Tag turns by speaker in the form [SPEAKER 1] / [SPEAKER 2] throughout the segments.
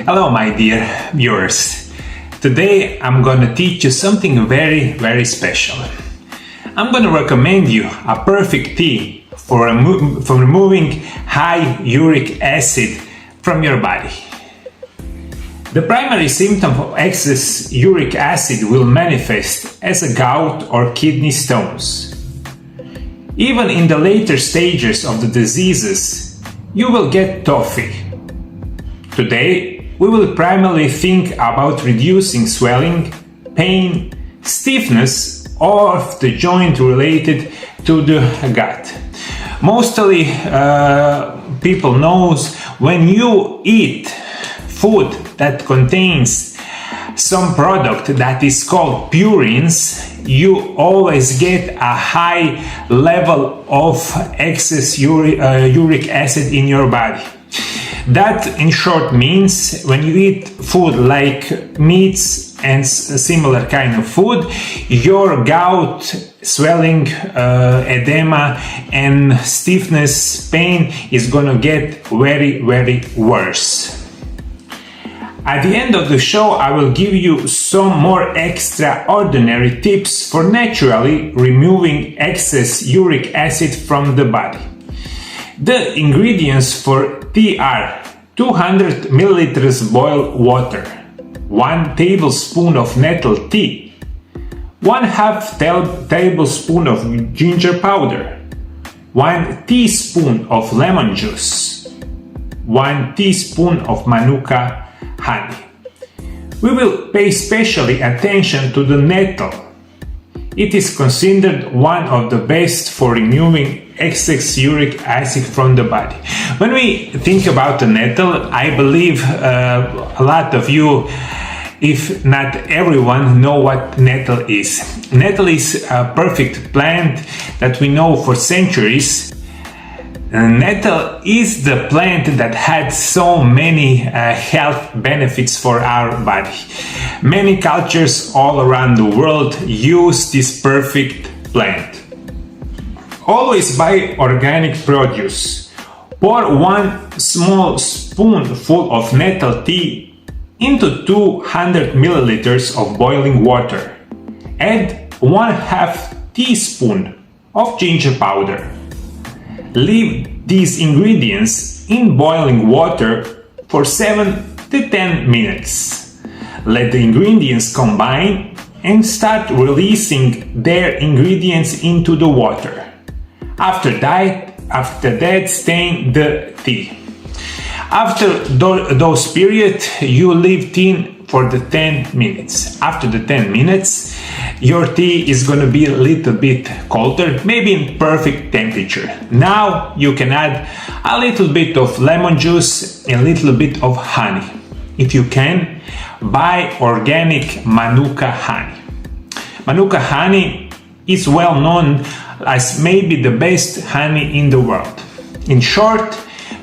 [SPEAKER 1] Hello my dear viewers. Today I'm going to teach you something very special. I'm going to recommend you a perfect tea for removing high uric acid from your body. The primary symptom of excess uric acid will manifest as a gout or kidney stones. Even in the later stages of the diseases, you will get toffee. Today, we will primarily think about reducing swelling, pain, stiffness, or of the joint related to the gut. Mostly people knows when you eat food that contains some product that is called purines, you always get a high level of excess uric acid in your body. That in short means when you eat food like meats and similar kind of food, your gout, swelling, edema and stiffness, pain is gonna get very worse. At the end of the show, I will give you some more extraordinary tips for naturally removing excess uric acid from the body. The ingredients for tea are 200 ml boiled water, 1 tablespoon of nettle tea, 1/2 tablespoon of ginger powder, 1 teaspoon of lemon juice, 1 teaspoon of manuka honey. We will pay specially attention to the nettle. It is considered one of the best for removing excess uric acid from the body. When we think about the nettle, I believe a lot of you, if not everyone, know what nettle is. Nettle is a perfect plant that we know for centuries. Nettle is the plant that had so many health benefits for our body. Many cultures all around the world use this perfect plant. Always buy organic produce. Pour 1 small spoonful of nettle tea into 200 milliliters of boiling water. Add 1/2 teaspoon of ginger powder. Leave these ingredients in boiling water for 7 to 10 minutes. Let the ingredients combine and start releasing their ingredients into the water. After that, stain the tea. After those period, you leave tea for the 10 minutes. After the 10 minutes, your tea is going to be a little bit colder, maybe in perfect temperature. Now you can add a little bit of lemon juice and a little bit of honey. If you can, buy organic manuka honey. Manuka honey is well known as maybe the best honey in the world. In short,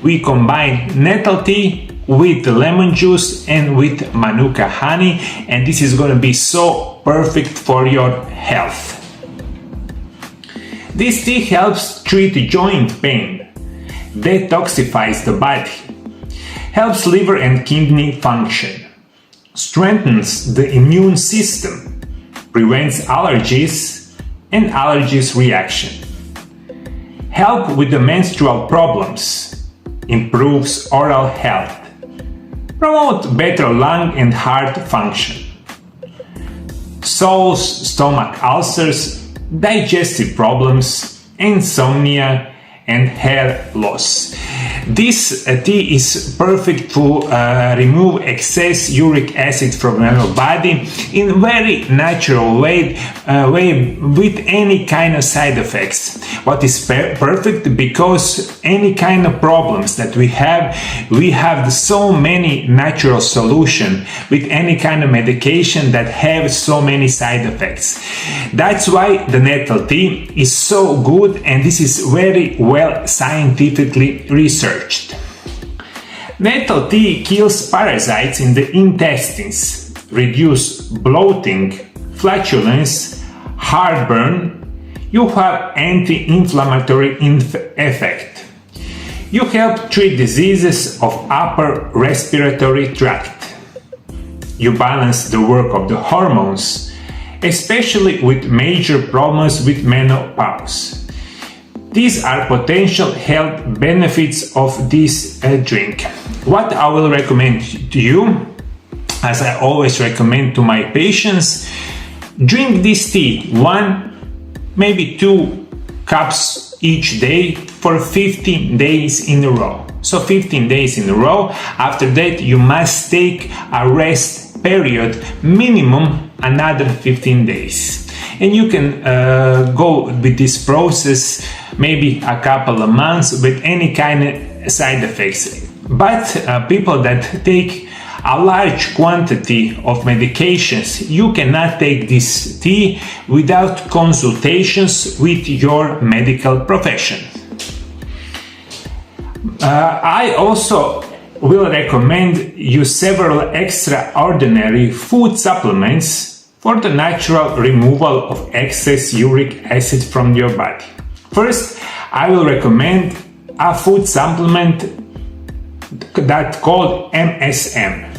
[SPEAKER 1] we combine nettle tea with lemon juice and with manuka honey, and this is going to be so perfect for your health. This tea helps treat joint pain, detoxifies the body, helps liver and kidney function, strengthens the immune system, prevents allergies and allergies reaction, help with the menstrual problems, improves oral health, promote better lung and heart function, solves stomach ulcers, digestive problems, insomnia and hair loss. This tea is perfect to remove excess uric acid from your body in a very natural way with any kind of side effects. What is perfect because any kind of problems that we have so many natural solutions with any kind of medication that have so many side effects. That's why the nettle tea is so good, and this is very well scientifically researched. Nettle tea kills parasites in the intestines, reduces bloating, flatulence, heartburn. You have anti-inflammatory effect. You help treat diseases of upper respiratory tract. You balance the work of the hormones, especially with major problems with menopause. These are potential health benefits of this drink. What I will recommend to you, as I always recommend to my patients, drink this tea 1, maybe 2 cups each day for 15 days in a row. So 15 days in a row. After that, you must take a rest period, minimum another 15 days. And you can go with this process maybe a couple of months with any kind of side effects. But people that take a large quantity of medications, you cannot take this tea without consultations with your medical profession. I also will recommend you several extraordinary food supplements for the natural removal of excess uric acid from your body. First, I will recommend a food supplement that's called MSM.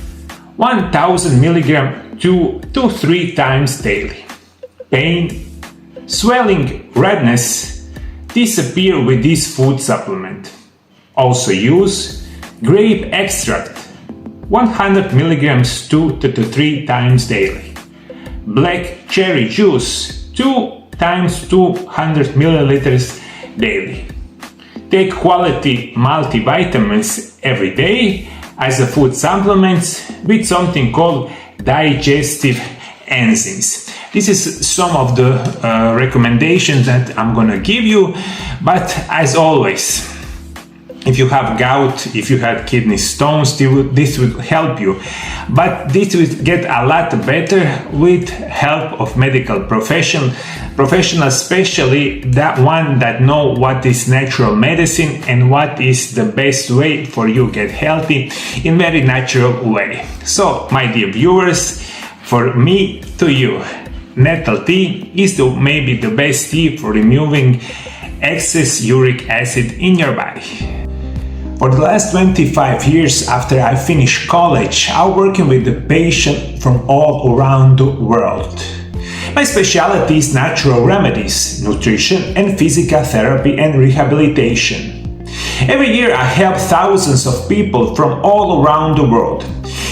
[SPEAKER 1] 1000 mg 2 to 3 times daily. Pain, swelling, redness disappear with this food supplement. Also use grape extract 100 mg 2 to 3 times daily. Black cherry juice 2 times 200 milliliters daily. Take quality multivitamins every day as a food supplement with something called digestive enzymes. This is some of the recommendations that I'm gonna give you, but as always, if you have gout, if you have kidney stones, this will help you. But this will get a lot better with help of medical professionals, especially that one that know what is natural medicine and what is the best way for you get healthy in very natural way. So, my dear viewers, for me to you, Nettle tea is maybe the best tea for removing excess uric acid in your body. For the last 25 years after I finished college, I'm working with the patient from all around the world. My specialty is natural remedies, nutrition and physical therapy and rehabilitation. Every year I help thousands of people from all around the world.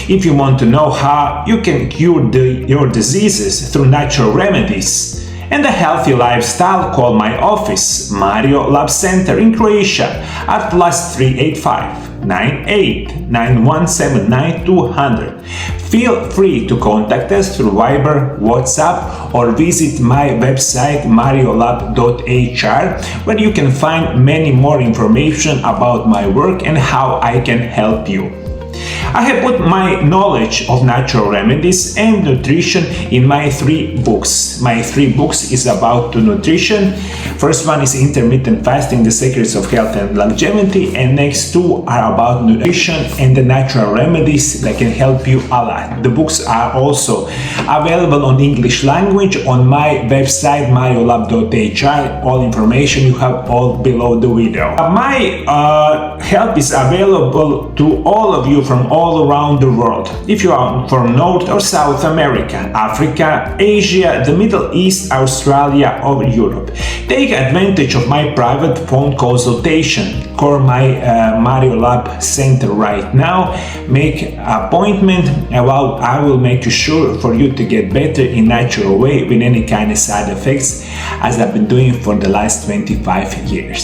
[SPEAKER 1] If you want to know how you can cure your diseases through natural remedies and a healthy lifestyle, call my office, Mario Lab Center in Croatia at +385 98 917 9200. Feel free to contact us through Viber, WhatsApp, or visit my website mariolab.hr, where you can find many more information about my work and how I can help you. I have put my knowledge of natural remedies and nutrition in my 3 books. My 3 books is about the nutrition. First one is Intermittent Fasting, The Secrets of Health and Longevity, and next 2 are about nutrition and the natural remedies that can help you a lot. The books are also available on English language on my website mariolab.hr. All information you have all below the video. My help is available to all of you from all around the world. If you are from North or South America, Africa, Asia, the Middle East, Australia or Europe, take advantage of my private phone consultation. Call my Mario Lab Center right now, make an appointment, and I will make sure for you to get better in natural way with any kind of side effects, as I've been doing for the last 25 years.